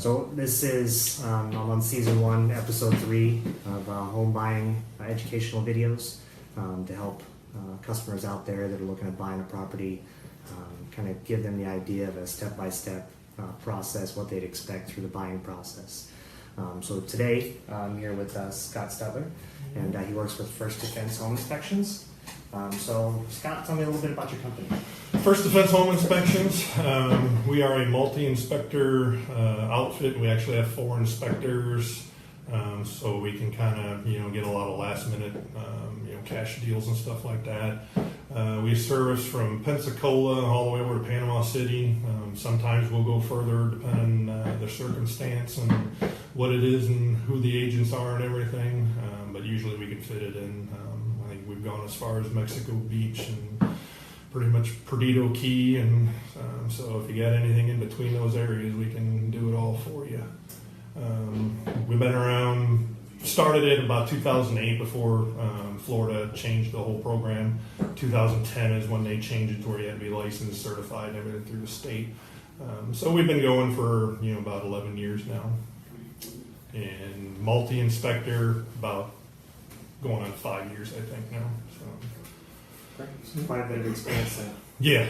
So this is I'm on season 1, episode 3 of home buying educational videos to help customers out there that are looking at buying a property, kind of give them the idea of a step-by-step process, what they'd expect through the buying process. So today I'm here with Scott Stutler, and he works with First Defense Home Inspections. So Scott, tell me a little bit about your company. First Defense Home Inspections. We are a multi-inspector outfit. We actually have 4 inspectors, so we can kind of get a lot of last-minute cash deals and stuff like that. We service from Pensacola all the way over to Panama City. Sometimes we'll go further depending on the circumstance and what it is and who the agents are and everything. But usually we can fit it in. I think we've gone as far as Mexico Beach and pretty much Perdido Key, and so if you got anything in between those areas, we can do it all for you. We've been around, started it about 2008 before Florida changed the whole program. 2010 is when they changed it to where you had to be licensed, certified, and everything through the state. So we've been going for about 11 years now, and multi-inspector about going on 5 years, I think now. So Quite a bit of experience there. yeah.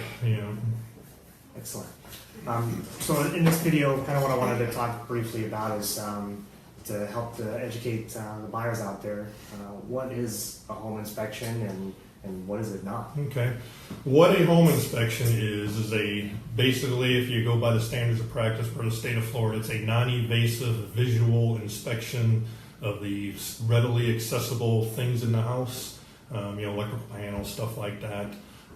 Excellent. So in this video, kind of what I wanted to talk briefly about is to help to educate the buyers out there. What is a home inspection and what is it not? Okay. What a home inspection is basically, if you go by the standards of practice for the state of Florida, it's a non-invasive visual inspection of the readily accessible things in the house, electrical panels, stuff like that.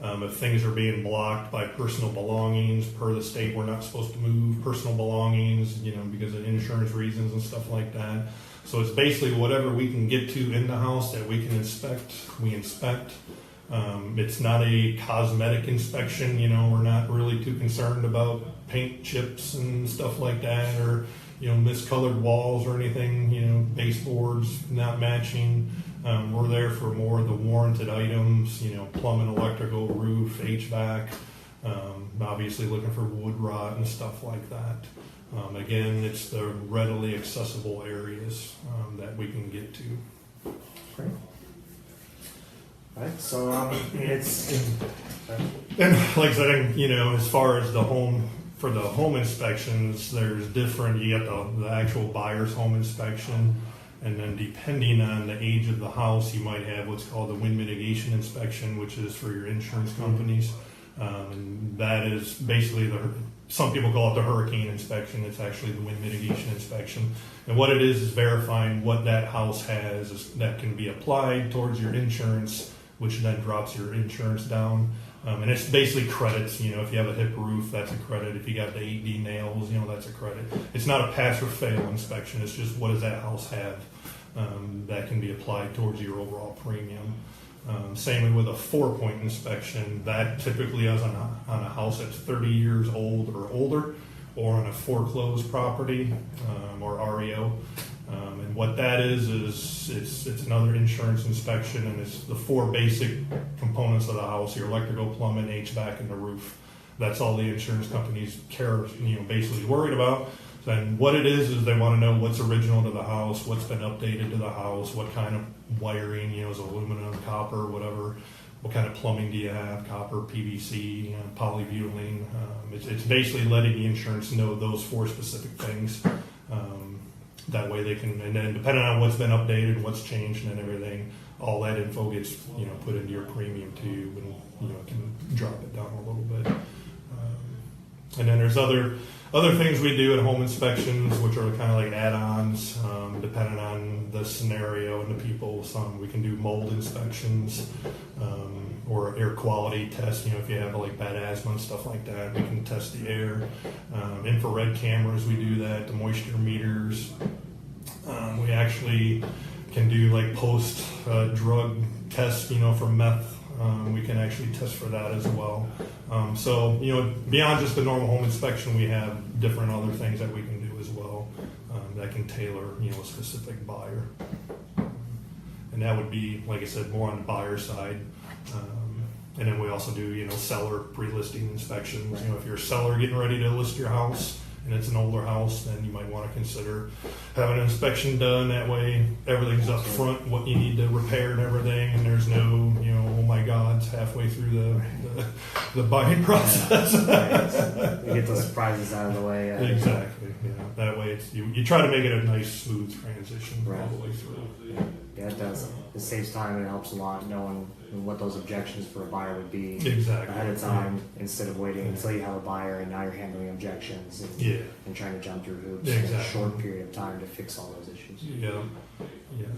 If things are being blocked by personal belongings, per the state, we're not supposed to move personal belongings, because of insurance reasons and stuff like that. So it's basically whatever we can get to in the house that we can inspect, we inspect. It's not a cosmetic inspection, we're not really too concerned about paint chips and stuff like that, or miscolored walls or anything, baseboards not matching. We're there for more of the warranted items, plumbing, electrical, roof, HVAC, obviously looking for wood rot and stuff like that. Again, it's the readily accessible areas that we can get to. Great. All right, so And like I said, as far as for the home inspections, there's different, you got the actual buyer's home inspection. And then depending on the age of the house, you might have what's called the wind mitigation inspection, which is for your insurance companies. And that is basically some people call it the hurricane inspection. It's actually the wind mitigation inspection. And what it is verifying what that house has that can be applied towards your insurance, which then drops your insurance down. And it's basically credits. If you have a hip roof, that's a credit. If you got the 8D nails, that's a credit. It's not a pass or fail inspection. It's just what does that house have that can be applied towards your overall premium. Same with a 4-point inspection. That typically is on a house that's 30 years old or older, or on a foreclosed property or REO. And what that is it's another insurance inspection, and it's the 4 basic components of the house: your electrical, plumbing, HVAC, and the roof. That's all the insurance companies care, basically worried about. And what it is they want to know what's original to the house, what's been updated to the house, what kind of wiring, is aluminum, copper, whatever. What kind of plumbing do you have? Copper, PVC, polybutylene. It's basically letting the insurance know those 4 specific things. That way they can, and then depending on what's been updated, what's changed, and everything, all that info gets put into your premium too, and can drop it down a little bit. And then there's other things we do at home inspections, which are kind of like add-ons, depending on the scenario and the people. Some we can do mold inspections, or air quality tests. If you have like bad asthma and stuff like that, we can test the air. Infrared cameras, we do that. The moisture meters. We actually can do like post drug tests, for meth. We can actually test for that as well. So beyond just the normal home inspection, we have different other things that we can do as well that can tailor a specific buyer. And that would be, like I said, more on the buyer side. And then we also do seller pre-listing inspections. If you're a seller getting ready to list your house and it's an older house, then you might want to consider having an inspection done. That way, everything's up front, what you need to repair and everything, and there's no, oh my God, it's halfway through the buying process. You get those surprises out of the way. Exactly. That way, you try to make it a nice, smooth transition all the way through. Yeah, it does. It saves time and it helps a lot knowing what those objections for a buyer would be ahead of time, instead of waiting until you have a buyer and now you're handling objections and trying to jump through hoops in a short period of time to fix all those issues. Yeah.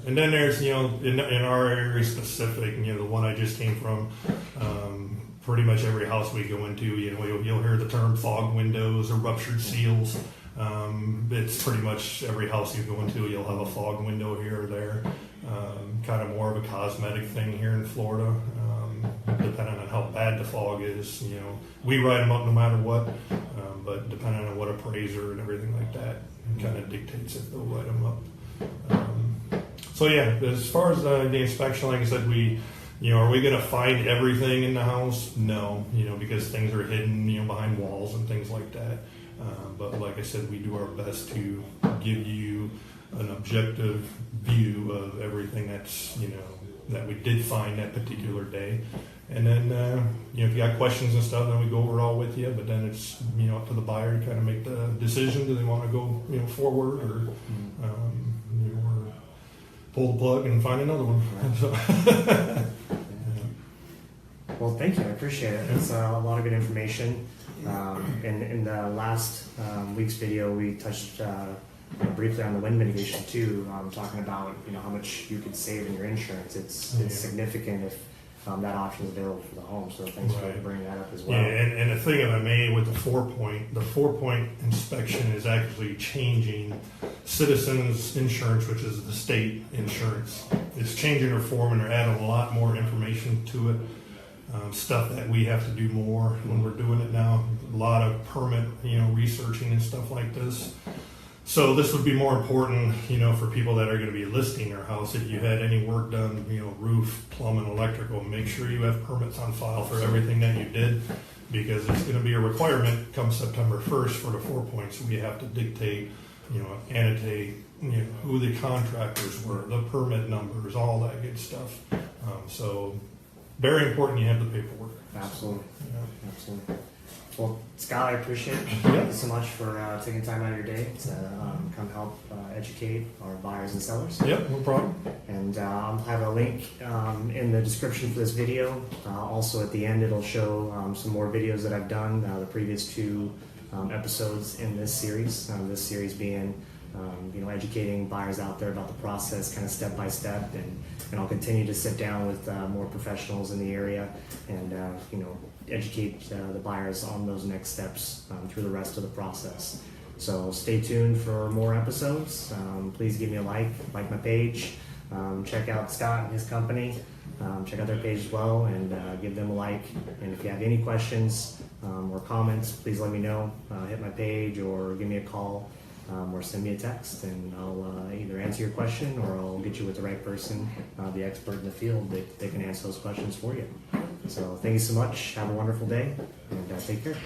And then there's, in our area specific, the one I just came from, pretty much every house we go into, you'll hear the term fog windows or ruptured seals. It's pretty much every house you go into, you'll have a fog window here or there. Kind of more of a cosmetic thing here in Florida, depending on how bad the fog is. We write them up no matter what, but depending on what appraiser and everything like that, kind of dictates if they'll write them up. So yeah, as far as the inspection, like I said, are we going to find everything in the house? No, because things are hidden, behind walls and things like that. But like I said, we do our best to give you an objective view of everything that's, that we did find that particular day. And then, if you got questions and stuff, then we go over it all with you. But then it's, up to the buyer to kind of make the decision. Do they want to go, forward or, or pull the plug and find another one? Right. Well, thank you. I appreciate it. It's a lot of good information. In the last week's video, we touched briefly on the wind mitigation too, talking about how much you could save in your insurance. It's significant if that option is available for the home. So thanks for bringing that up as well. Yeah, and the thing if I may with the 4-point inspection is actually changing Citizens Insurance, which is the state insurance. It's changing their form and they're adding a lot more information to it. Stuff that we have to do more when we're doing it now. A lot of permit, researching and stuff like this. So this would be more important, for people that are going to be listing their house. If you had any work done, roof, plumbing, electrical, make sure you have permits on file for everything that you did, because it's going to be a requirement come September 1st for the 4 points. We have to dictate, annotate, who the contractors were, the permit numbers, all that good stuff. So very important you have the paperwork. Absolutely. Absolutely. Well, Scott, I appreciate it. Thank you so much for taking time out of your day to come help educate our buyers and sellers. Yep, no problem. And I'll have a link in the description for this video. Also at the end, it'll show some more videos that I've done, the previous 2 episodes in this series. This series being educating buyers out there about the process, kind of step by step, and I'll continue to sit down with more professionals in the area and educate the buyers on those next steps through the rest of the process. So stay tuned for more episodes. Please give me a like my page. Check out Scott and his company. Check out their page as well and give them a like. And if you have any questions or comments, please let me know. Hit my page or give me a call. Or send me a text, and I'll either answer your question or I'll get you with the right person, the expert in the field that they can answer those questions for you. So thank you so much. Have a wonderful day, and take care.